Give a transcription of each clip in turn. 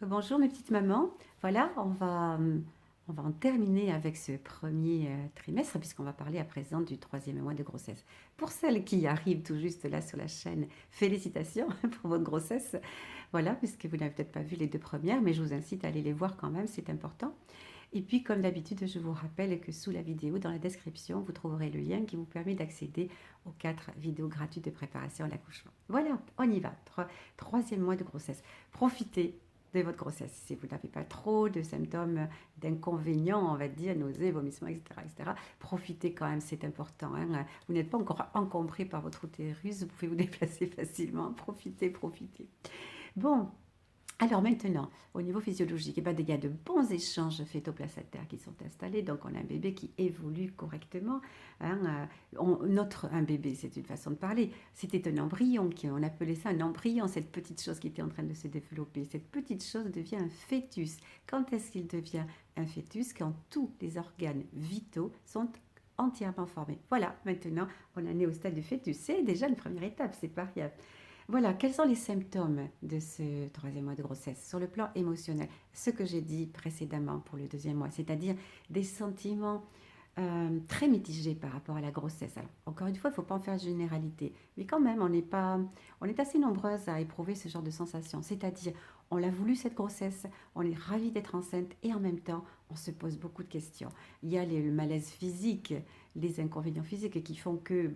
Bonjour mes petites mamans. Voilà, on va en terminer avec ce premier trimestre puisqu'on va parler à présent du troisième mois de grossesse. Pour celles qui arrivent tout juste là sur la chaîne, félicitations pour votre grossesse. Voilà, puisque vous n'avez peut-être pas vu les deux premières, mais je vous incite à aller les voir quand même, c'est important. Et puis comme d'habitude, je vous rappelle que sous la vidéo, dans la description, vous trouverez le lien qui vous permet d'accéder aux 4 vidéos gratuites de préparation à l'accouchement. Voilà, on y va. Troisième mois de grossesse. Profitez de votre grossesse. Si vous n'avez pas trop de symptômes, d'inconvénients, on va dire, nausées, vomissements, etc., etc., profitez quand même, c'est important. Hein. Vous n'êtes pas encore encombré par votre utérus, vous pouvez vous déplacer facilement. Profitez, profitez. Bon, alors maintenant, au niveau physiologique, il y a de bons échanges fœto-placentaires qui sont installés, donc on a un bébé qui évolue correctement. Hein, un bébé, c'est une façon de parler, c'était un embryon, on appelait ça un embryon, cette petite chose qui était en train de se développer. Cette petite chose devient un fœtus. Quand est-ce qu'il devient un fœtus? Quand tous les organes vitaux sont entièrement formés. Voilà, maintenant on en est au stade du fœtus. C'est déjà une première étape, c'est pas rien. Voilà, quels sont les symptômes de ce troisième mois de grossesse sur le plan émotionnel? Ce que j'ai dit précédemment pour le deuxième mois, c'est-à-dire des sentiments très mitigés par rapport à la grossesse. Alors, encore une fois, il ne faut pas en faire généralité, mais quand même, on est assez nombreuses à éprouver ce genre de sensation, c'est-à-dire on l'a voulu cette grossesse, on est ravi d'être enceinte et en même temps, on se pose beaucoup de questions. Il y a le malaise physique, les inconvénients physiques qui font que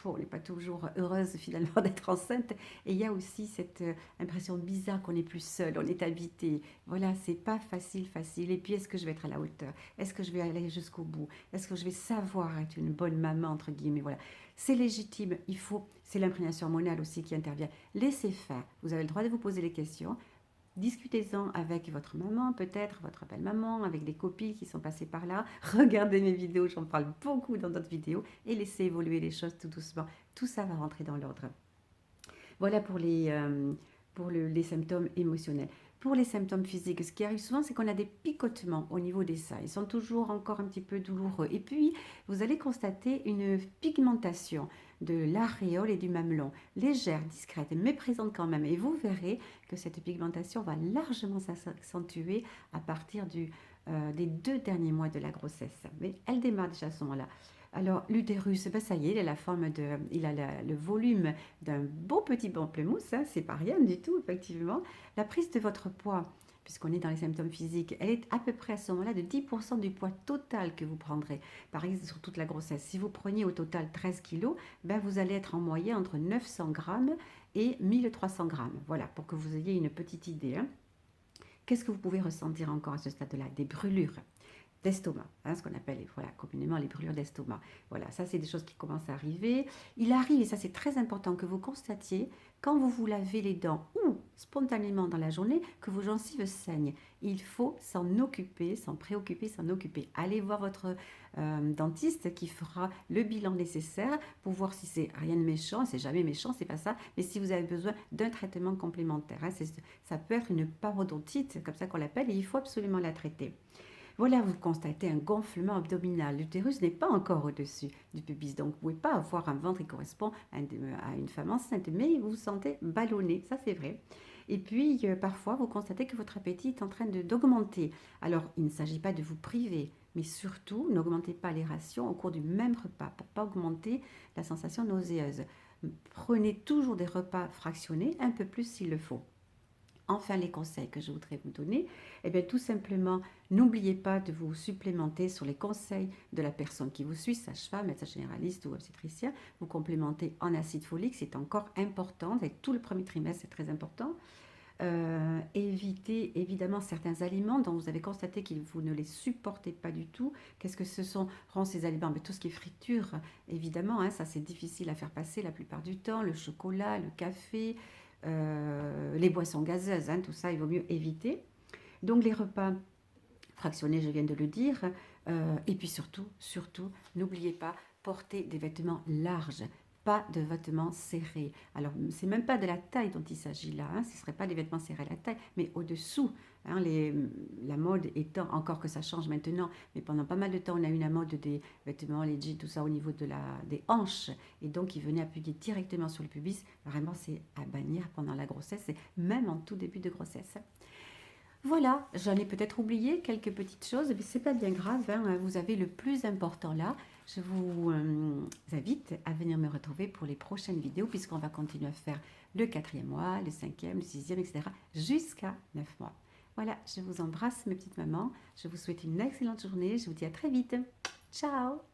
on n'est pas toujours heureuse finalement d'être enceinte. Et il y a aussi cette impression bizarre qu'on n'est plus seul, on est habité. Voilà, c'est pas facile. Et puis, est-ce que je vais être à la hauteur? Est-ce que je vais aller jusqu'au bout? Est-ce que je vais savoir être une bonne maman, entre guillemets? Voilà, c'est légitime. C'est l'imprégnation hormonale aussi qui intervient. Laissez faire. Vous avez le droit de vous poser les questions. Discutez-en avec votre maman, peut-être votre belle-maman, avec des copines qui sont passées par là. Regardez mes vidéos, j'en parle beaucoup dans d'autres vidéos et laissez évoluer les choses tout doucement. Tout ça va rentrer dans l'ordre. Voilà les symptômes émotionnels. Pour les symptômes physiques, ce qui arrive souvent, c'est qu'on a des picotements au niveau des seins. Ils sont toujours encore un petit peu douloureux. Et puis, vous allez constater une pigmentation de l'aréole et du mamelon, légère, discrète, mais présente quand même. Et vous verrez que cette pigmentation va largement s'accentuer à partir des 2 derniers mois de la grossesse. Mais elle démarre déjà à ce moment-là. Alors, l'utérus, ben ça y est, il a le volume d'un beau petit pamplemousse, hein, c'est pas rien du tout, effectivement. La prise de votre poids, puisqu'on est dans les symptômes physiques, elle est à peu près à ce moment-là de 10% du poids total que vous prendrez. Par exemple, sur toute la grossesse, si vous preniez au total 13 kilos, ben vous allez être en moyenne entre 900 grammes et 1300 grammes. Voilà, pour que vous ayez une petite idée. Hein. Qu'est-ce que vous pouvez ressentir encore à ce stade-là? Des brûlures d'estomac, hein, ce qu'on appelle voilà, communément les brûlures d'estomac. Voilà, ça c'est des choses qui commencent à arriver. Il arrive, et ça c'est très important, que vous constatiez quand vous vous lavez les dents ou spontanément dans la journée que vos gencives saignent. Il faut s'en occuper, s'en préoccuper, s'en occuper. Allez voir votre dentiste qui fera le bilan nécessaire pour voir si c'est rien de méchant, c'est jamais méchant, c'est pas ça, mais si vous avez besoin d'un traitement complémentaire. Hein, ça peut être une parodontite, comme ça qu'on l'appelle, et il faut absolument la traiter. Voilà, vous constatez un gonflement abdominal. L'utérus n'est pas encore au-dessus du pubis, donc vous ne pouvez pas avoir un ventre qui correspond à une femme enceinte, mais vous vous sentez ballonné, ça c'est vrai. Et puis, parfois, vous constatez que votre appétit est en train d'augmenter. Alors, il ne s'agit pas de vous priver, mais surtout, n'augmentez pas les rations au cours du même repas pour ne pas augmenter la sensation nauséeuse. Prenez toujours des repas fractionnés, un peu plus s'il le faut. Enfin, les conseils que je voudrais vous donner, eh bien, tout simplement, n'oubliez pas de vous supplémenter sur les conseils de la personne qui vous suit, sage-femme, médecin généraliste ou obstétricien. Vous complémentez en acide folique, c'est encore important. Avec tout le premier trimestre, c'est très important. Évitez évidemment certains aliments dont vous avez constaté que vous ne les supportez pas du tout. Qu'est-ce que ce sont ces aliments? Mais tout ce qui est friture, évidemment, hein, ça c'est difficile à faire passer la plupart du temps. Le chocolat, le café, les boissons gazeuses, hein, tout ça, il vaut mieux éviter. Donc les repas fractionnés, je viens de le dire. Et puis surtout, n'oubliez pas, porter des vêtements larges, pas de vêtements serrés. Alors, c'est même pas de la taille dont il s'agit là, hein, ce ne serait pas des vêtements serrés à la taille, mais au-dessous. Hein, la mode étant, encore que ça change maintenant, mais pendant pas mal de temps, on a eu la mode des vêtements, les jeans, tout ça au niveau des hanches. Et donc, ils venaient appuyer directement sur le pubis. Vraiment, c'est à bannir pendant la grossesse et même en tout début de grossesse. Voilà, j'en ai peut-être oublié quelques petites choses, mais c'est pas bien grave, hein, vous avez le plus important là. Je vous invite à venir me retrouver pour les prochaines vidéos, puisqu'on va continuer à faire le quatrième mois, le cinquième, le sixième, etc. jusqu'à 9 mois. Voilà, je vous embrasse mes petites mamans, je vous souhaite une excellente journée, je vous dis à très vite. Ciao!